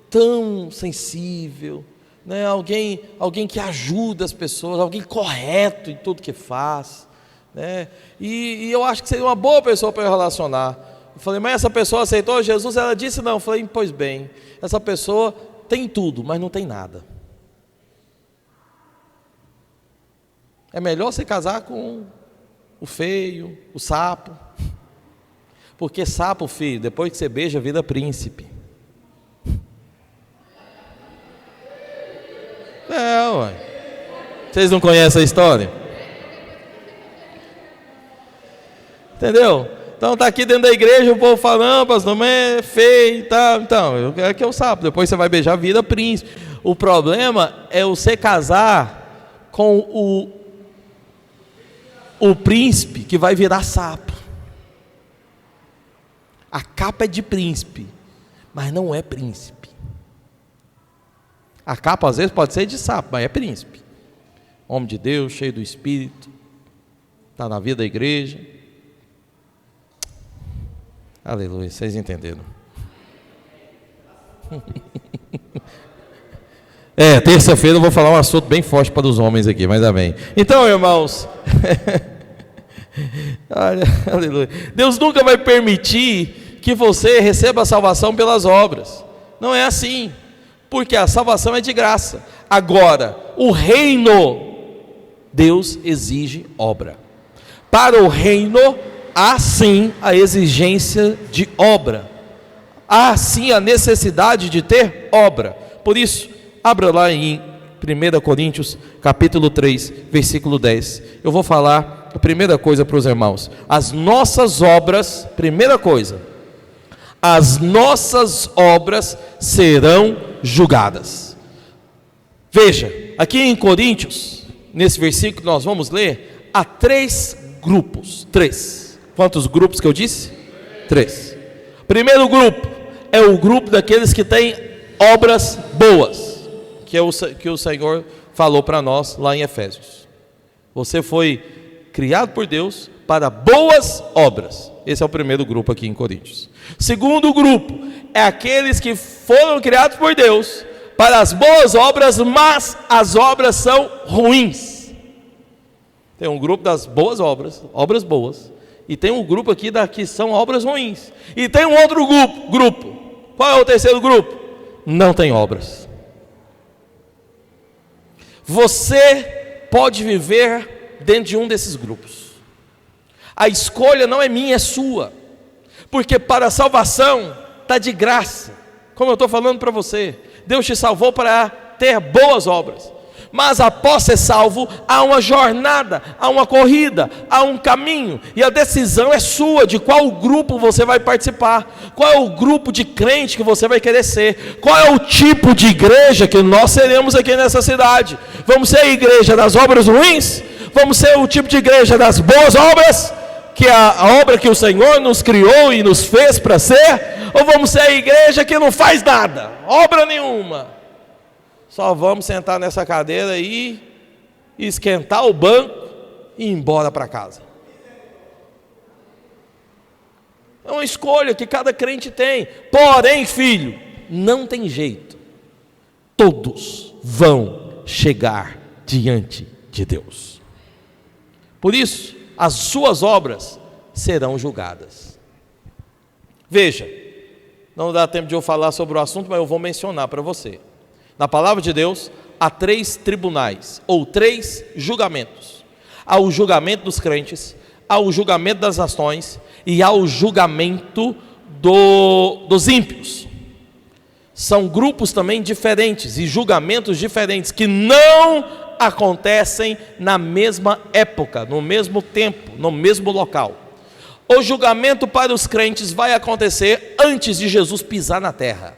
tão sensível, né? Alguém que ajuda as pessoas, alguém correto em tudo que faz, né? E eu acho que seria uma boa pessoa para eu relacionar. Eu falei: mas essa pessoa aceitou Jesus? Ela disse não. Eu falei: pois bem, essa pessoa tem tudo, mas não tem nada. É melhor você casar com o feio, o sapo, porque sapo feio, depois que você beija, vira príncipe. Ué. Vocês não conhecem a história? Entendeu? Então está aqui dentro da igreja, o povo fala: não, pastor, mas é feio e tal. Então, eu quero que eu sapo, depois você vai beijar, vira príncipe. O problema é você casar com o príncipe que vai virar sapo. A capa é de príncipe, mas não é príncipe. A capa às vezes pode ser de sapo, mas é príncipe. Homem de Deus, cheio do Espírito, está na vida da igreja. Aleluia, vocês entenderam? Terça-feira eu vou falar um assunto bem forte para os homens aqui, mas amém. Então, irmãos, aleluia. Deus nunca vai permitir que você receba a salvação pelas obras. Não é assim, porque a salvação é de graça. Agora, o reino, Deus exige obra. Para o reino, há sim a exigência de obra. Há sim a necessidade de ter obra. Por isso, abra lá em 1 Coríntios, capítulo 3, versículo 10. Eu vou falar a primeira coisa para os irmãos. As nossas obras, primeira coisa, as nossas obras serão julgadas. Veja, aqui em Coríntios, nesse versículo que nós vamos ler, há 3 grupos. 3. Quantos grupos que eu disse? 3. Primeiro grupo é o grupo daqueles que têm obras boas, que o Senhor falou para nós lá em Efésios. Você foi criado por Deus para boas obras. Esse é o primeiro grupo aqui em Coríntios. Segundo grupo é aqueles que foram criados por Deus para as boas obras, mas as obras são ruins. Tem um grupo das boas obras, obras boas, e tem um grupo aqui que são obras ruins. E tem um outro grupo. Qual é o terceiro grupo? Não tem obras. Você pode viver dentro de um desses grupos. A escolha não é minha, é sua. Porque para a salvação está de graça. Como eu estou falando para você, Deus te salvou para ter boas obras. Mas após ser salvo, há uma jornada, há uma corrida, há um caminho. E a decisão é sua, de qual grupo você vai participar. Qual é o grupo de crente que você vai querer ser. Qual é o tipo de igreja que nós seremos aqui nessa cidade. Vamos ser a igreja das obras ruins? Vamos ser o tipo de igreja das boas obras? Que é a obra que o Senhor nos criou e nos fez para ser? Ou vamos ser a igreja que não faz nada, obra nenhuma? Só vamos sentar nessa cadeira aí, esquentar o banco e ir embora para casa. É uma escolha que cada crente tem. Porém, filho, não tem jeito. Todos vão chegar diante de Deus. Por isso, as suas obras serão julgadas. Veja, não dá tempo de eu falar sobre o assunto, mas eu vou mencionar para você. Na palavra de Deus, há 3 tribunais, ou 3 julgamentos. Há o julgamento dos crentes, há o julgamento das nações, e há o julgamento dos ímpios. São grupos também diferentes, e julgamentos diferentes, que não acontecem na mesma época, no mesmo tempo, no mesmo local. O julgamento para os crentes vai acontecer antes de Jesus pisar na terra.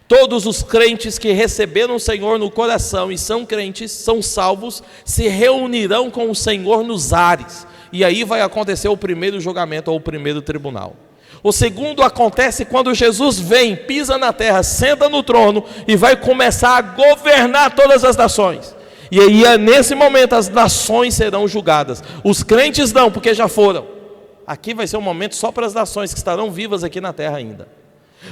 Todos os crentes que receberam o Senhor no coração e são crentes, são salvos, se reunirão com o Senhor nos ares. E aí vai acontecer o primeiro julgamento ou o primeiro tribunal. O segundo acontece quando Jesus vem, pisa na terra, senta no trono e vai começar a governar todas as nações. E aí nesse momento as nações serão julgadas. Os crentes não, porque já foram. Aqui vai ser um momento só para as nações que estarão vivas aqui na terra ainda.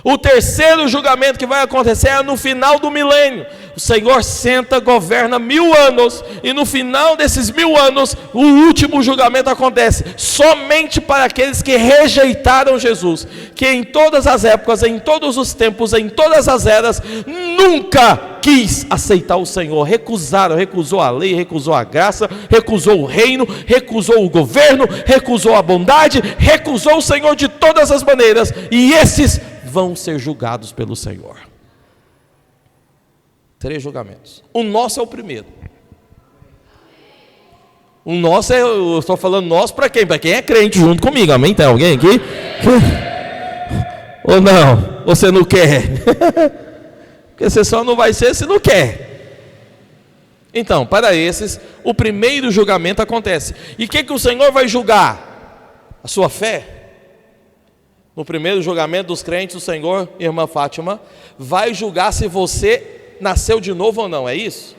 O terceiro julgamento que vai acontecer é no final do milênio. O Senhor senta, governa 1000 anos, e no final desses 1000 anos, o último julgamento acontece, somente para aqueles que rejeitaram Jesus, que em todas as épocas, em todos os tempos, em todas as eras, nunca quis aceitar o Senhor, recusou a lei, recusou a graça, recusou o reino, recusou o governo, recusou a bondade, recusou o Senhor de todas as maneiras, e esses vão ser julgados pelo Senhor. 3 julgamentos. O nosso é o primeiro. O nosso eu estou falando nosso para quem? Para quem é crente junto comigo, amém? Tem alguém aqui? Ou não? Você não quer? Porque você só não vai ser se não quer. Então, para esses, o primeiro julgamento acontece. E o que o Senhor vai julgar? A sua fé? No primeiro julgamento dos crentes, o Senhor, irmã Fátima, vai julgar se você nasceu de novo ou não, é isso?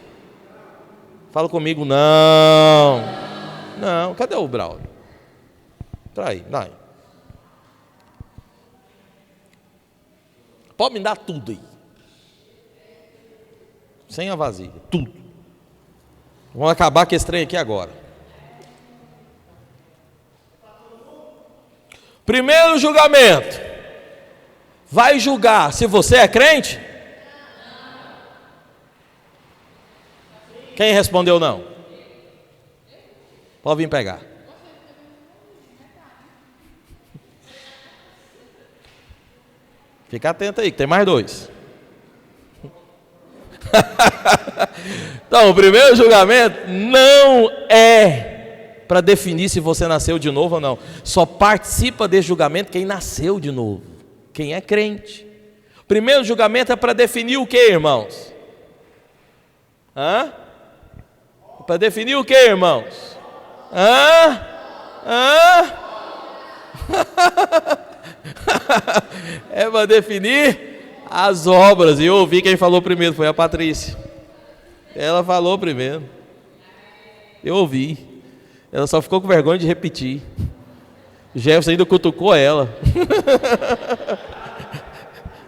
Fala comigo, não. Não, cadê o Braulio? Trai, vai. Pode me dar tudo aí. Sem a vasilha, tudo. Vamos acabar com esse trem aqui agora. Primeiro julgamento, vai julgar se você é crente? Quem respondeu não? Pode vir pegar. Fica atento aí, que tem mais 2. Então, o primeiro julgamento não é para definir se você nasceu de novo ou não. Só participa desse julgamento quem nasceu de novo, quem é crente. O primeiro julgamento é para definir o que, irmãos? Para definir o que, irmãos? É para definir as obras. E eu ouvi quem falou primeiro, foi a Patrícia. Ela falou primeiro. Eu ouvi. Ela só ficou com vergonha de repetir. Jefferson ainda cutucou ela.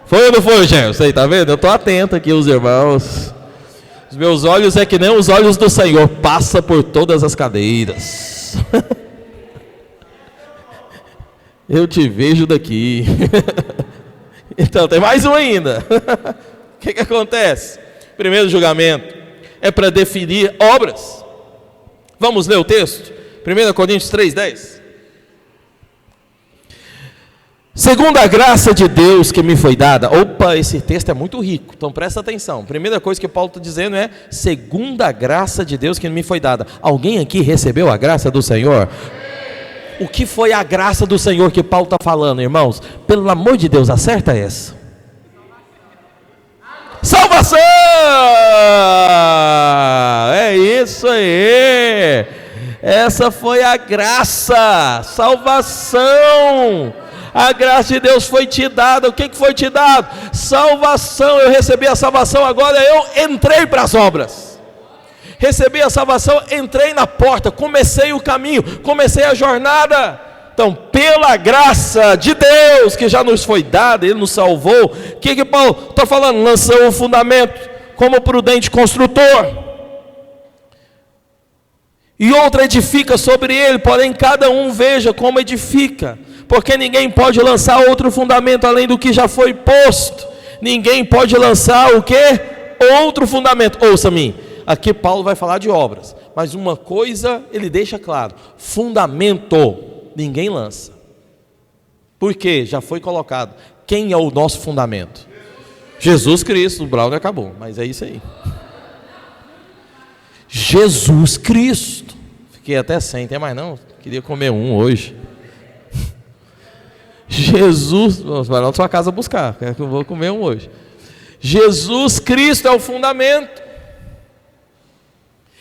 Foi ou não foi, Jefferson? Aí, tá vendo? Eu estou atento aqui, os irmãos. Os meus olhos é que nem os olhos do Senhor, passa por todas as cadeiras. Eu te vejo daqui. Então, tem mais um ainda. O que acontece? Primeiro julgamento é para definir obras. Vamos ler o texto? 1 Coríntios 3:10. Segundo a graça de Deus que me foi dada. Opa, esse texto é muito rico, então presta atenção. Primeira coisa que Paulo está dizendo é: segundo a graça de Deus que me foi dada. Alguém aqui recebeu a graça do Senhor? O que foi a graça do Senhor que Paulo está falando, irmãos? Pelo amor de Deus, acerta essa. Salvação! É isso aí. Essa foi a graça, salvação. A graça de Deus foi te dada. O que foi te dado? Salvação. Eu recebi a salvação, agora eu entrei para as obras. Recebi a salvação, entrei na porta, comecei o caminho, comecei a jornada. Então, pela graça de Deus que já nos foi dada, Ele nos salvou. O que Paulo está falando? Lançou o fundamento como prudente construtor. E outra edifica sobre ele, porém cada um veja como edifica, porque ninguém pode lançar outro fundamento além do que já foi posto. Ninguém pode lançar o que? Outro fundamento. Ouça-me, aqui Paulo vai falar de obras, mas uma coisa ele deixa claro: fundamento ninguém lança. Por quê? Já foi colocado. Quem é o nosso fundamento? Jesus Cristo. O Braulio acabou, mas é isso aí. Jesus Cristo. Fiquei até sem, tem mais não? Queria comer um hoje. Jesus, vai lá na sua casa buscar, que eu vou comer um hoje. Jesus Cristo é o fundamento.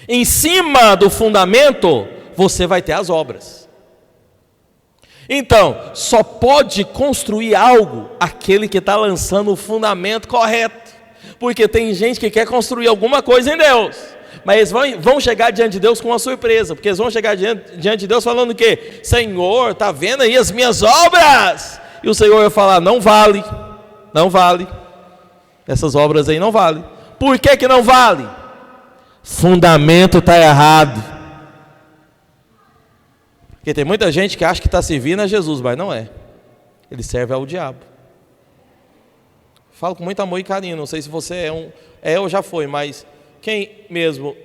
Em cima do fundamento, você vai ter as obras. Então, só pode construir algo aquele que está lançando o fundamento correto. Porque tem gente que quer construir alguma coisa em Deus, mas eles vão chegar diante de Deus com uma surpresa. Porque eles vão chegar diante de Deus falando o quê? Senhor, está vendo aí as minhas obras? E o Senhor vai falar, não vale, não vale. Essas obras aí não valem. Por que que não vale? Fundamento está errado. Porque tem muita gente que acha que está servindo a Jesus, mas não é. Ele serve ao diabo. Falo com muito amor e carinho, não sei se você é ou já foi, mas quem mesmo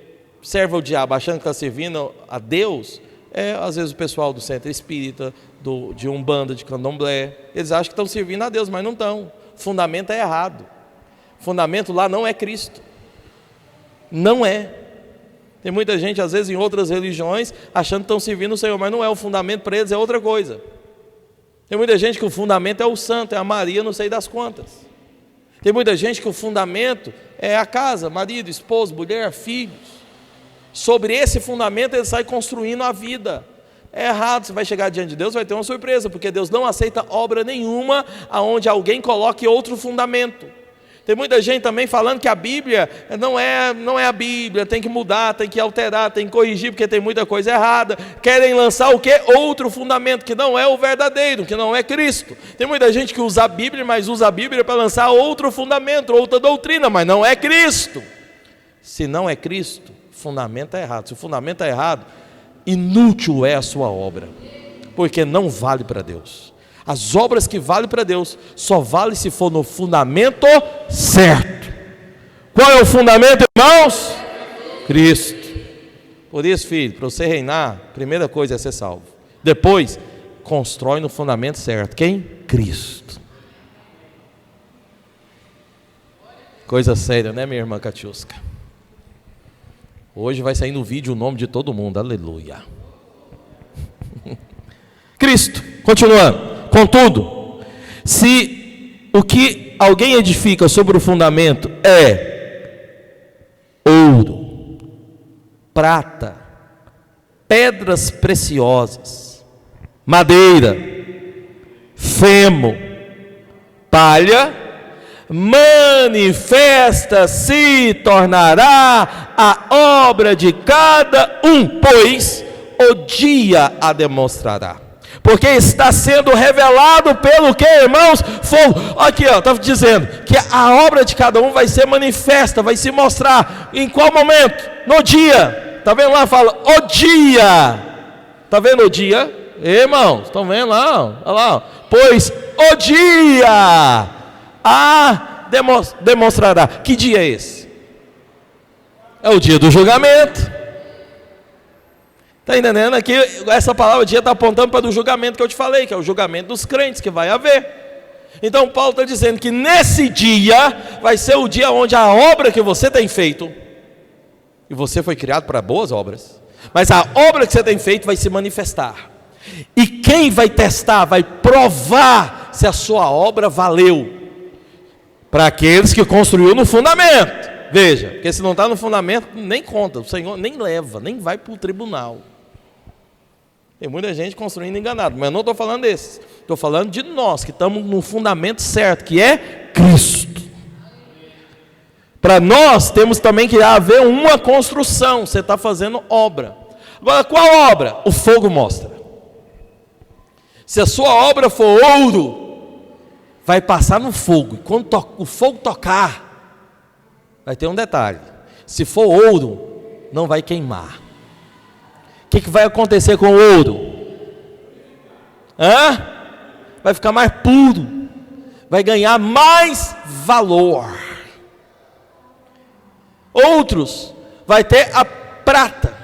serve ao diabo achando que está servindo a Deus, às vezes o pessoal do centro espírita, de Umbanda, de Candomblé, eles acham que estão servindo a Deus, mas não estão. O fundamento é errado. O fundamento lá não é Cristo. Não é. Tem muita gente, às vezes, em outras religiões, achando que estão servindo o Senhor, mas não é. O fundamento para eles é outra coisa. Tem muita gente que o fundamento é o santo, é a Maria, não sei das quantas. Tem muita gente que o fundamento é a casa, marido, esposo, mulher, filhos. Sobre esse fundamento ele sai construindo a vida. É errado, você vai chegar diante de Deus, vai ter uma surpresa, porque Deus não aceita obra nenhuma aonde alguém coloque outro fundamento. Tem muita gente também falando que a Bíblia não é a Bíblia, tem que mudar, tem que alterar, tem que corrigir, porque tem muita coisa errada. Querem lançar o quê? Outro fundamento, que não é o verdadeiro, que não é Cristo. Tem muita gente que usa a Bíblia, mas usa a Bíblia para lançar outro fundamento, outra doutrina, mas não é Cristo. Se não é Cristo, o fundamento é errado. Se o fundamento é errado, inútil é a sua obra, porque não vale para Deus. As obras que valem para Deus só valem se for no fundamento certo. Qual é o fundamento, irmãos? Cristo. Por isso, filho, para você reinar, a primeira coisa é ser salvo. Depois, constrói no fundamento certo. Quem? Cristo. Coisa séria, né, minha irmã Catiusca? Hoje vai sair no vídeo o nome de todo mundo. Aleluia. Cristo. Continuando. Contudo, se o que alguém edifica sobre o fundamento é ouro, prata, pedras preciosas, madeira, feno, palha, manifesta se tornará a obra de cada um, pois o dia a demonstrará. Porque está sendo revelado pelo que, irmãos? Fogo. Aqui, estava dizendo que a obra de cada um vai ser manifesta, vai se mostrar. Em qual momento? No dia. Está vendo lá? Fala, o dia. Está vendo o dia? Irmãos, estão vendo lá? Olha lá. Pois o dia demonstrará. Que dia é esse? É o dia do julgamento. Está entendendo? Aqui, essa palavra dia está apontando para o julgamento que eu te falei, que é o julgamento dos crentes que vai haver. Então Paulo está dizendo que nesse dia vai ser o dia onde a obra que você tem feito, e você foi criado para boas obras, mas a obra que você tem feito vai se manifestar. E quem vai testar, vai provar se a sua obra valeu? Para aqueles que construiu no fundamento. Veja, porque se não está no fundamento, nem conta, o Senhor nem leva, nem vai para o tribunal. Tem muita gente construindo enganado, mas eu não estou falando desses. Estou falando de nós, que estamos no fundamento certo, que é Cristo. Para nós, temos também que haver uma construção. Você está fazendo obra. Agora, qual obra? O fogo mostra. Se a sua obra for ouro, vai passar no fogo. E quando o fogo tocar, vai ter um detalhe. Se for ouro, não vai queimar. O que vai acontecer com o ouro? Vai ficar mais puro. Vai ganhar mais valor. Outros, vai ter a prata.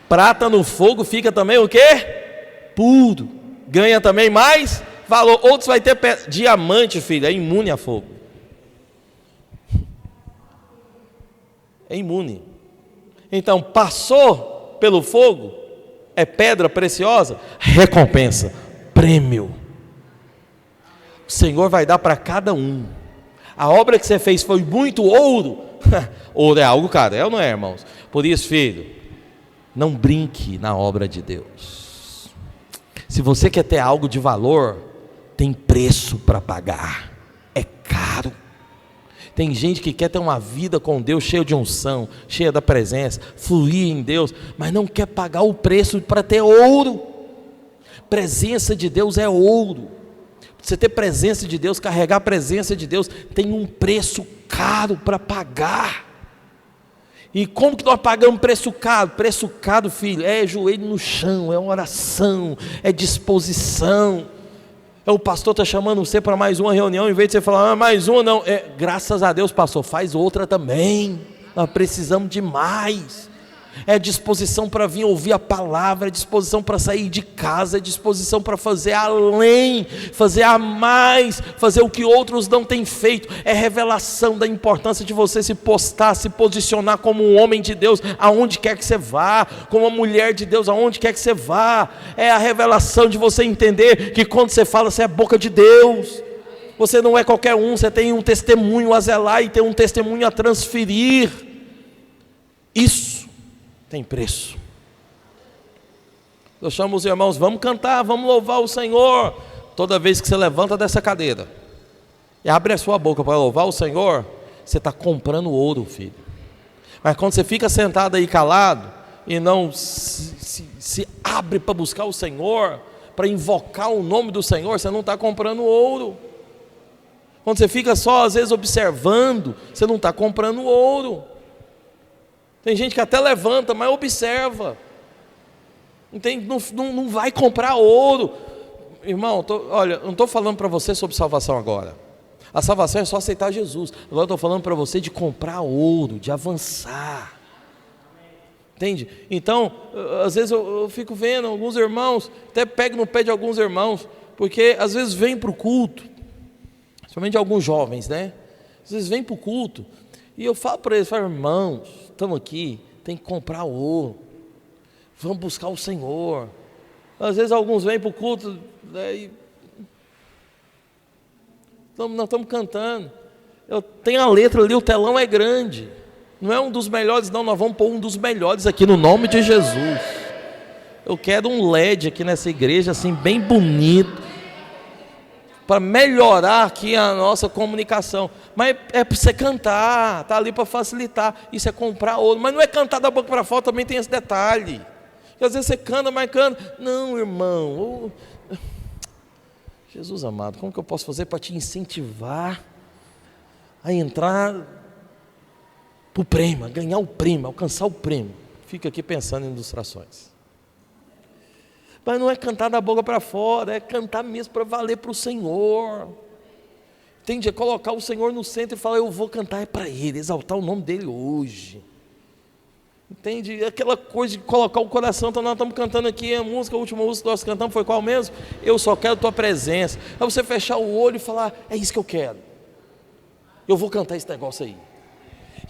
Prata no fogo fica também o quê? Puro. Ganha também mais valor. Outros vai ter diamante, filho, é imune a fogo. É imune. Então, passou pelo fogo, é pedra preciosa, recompensa, prêmio. O Senhor vai dar para cada um. A obra que você fez foi muito ouro. Ouro é algo caro, é ou não é, irmãos? Por isso, filho, não brinque na obra de Deus. Se você quer ter algo de valor, tem preço para pagar. É caro. Tem gente que quer ter uma vida com Deus cheia de unção, cheia da presença, fluir em Deus, mas não quer pagar o preço para ter ouro. Presença de Deus é ouro. Você ter presença de Deus, carregar a presença de Deus, tem um preço caro para pagar. E como que nós pagamos preço caro? Preço caro, filho, é joelho no chão, é oração, é disposição. O pastor está chamando você para mais uma reunião, em vez de você falar, mais uma não, graças a Deus, pastor, faz outra também, nós precisamos de mais. É disposição para vir ouvir a palavra, é disposição para sair de casa, é disposição para fazer além, fazer a mais, fazer o que outros não têm feito. É revelação da importância de você se postar, se posicionar como um homem de Deus, aonde quer que você vá, como uma mulher de Deus, aonde quer que você vá. É a revelação de você entender que quando você fala, você é a boca de Deus. Você não é qualquer um, você tem um testemunho a zelar e tem um testemunho a transferir. Isso tem preço. Eu chamo os irmãos, vamos cantar, vamos louvar o Senhor. Toda vez que você levanta dessa cadeira e abre a sua boca para louvar o Senhor, você está comprando ouro, filho. Mas quando você fica sentado aí calado e não se abre para buscar o Senhor, para invocar o nome do Senhor, você não está comprando ouro. Quando você fica só às vezes observando, você não está comprando ouro. Tem gente que até levanta, mas observa. Entende? Não vai comprar ouro. Irmão, olha, não estou falando para você sobre salvação agora. A salvação é só aceitar Jesus. Agora estou falando para você de comprar ouro, de avançar. Entende? Então, às vezes eu fico vendo alguns irmãos, até pego no pé de alguns irmãos, porque às vezes vêm para o culto, principalmente alguns jovens, né? Às vezes vêm para o culto, e eu falo para eles, irmãos, estamos aqui, tem que comprar ouro, vamos buscar o Senhor. Às vezes alguns vêm para o culto, né, nós estamos cantando, eu tenho a letra ali, o telão é grande, não é um dos melhores não, nós vamos pôr um dos melhores aqui no nome de Jesus. Eu quero um LED aqui nessa igreja, assim, bem bonito, para melhorar aqui a nossa comunicação. Mas é para você cantar, está ali para facilitar. Isso é comprar ouro, mas não é cantar da boca para fora, também tem esse detalhe. Porque às vezes você canta, mas canta. Não, irmão, Jesus amado, como que eu posso fazer para te incentivar a entrar para o prêmio, a ganhar o prêmio, alcançar o prêmio? Fica aqui pensando em ilustrações. Mas não é cantar da boca para fora, é cantar mesmo para valer para o Senhor. Entende? É colocar o Senhor no centro e falar, eu vou cantar é para Ele, exaltar o nome dEle hoje. Entende? Aquela coisa de colocar o coração. Então nós estamos cantando aqui, a última música que nós cantamos foi qual mesmo? Eu só quero Tua presença. É você fechar o olho e falar, é isso que eu quero. Eu vou cantar esse negócio aí.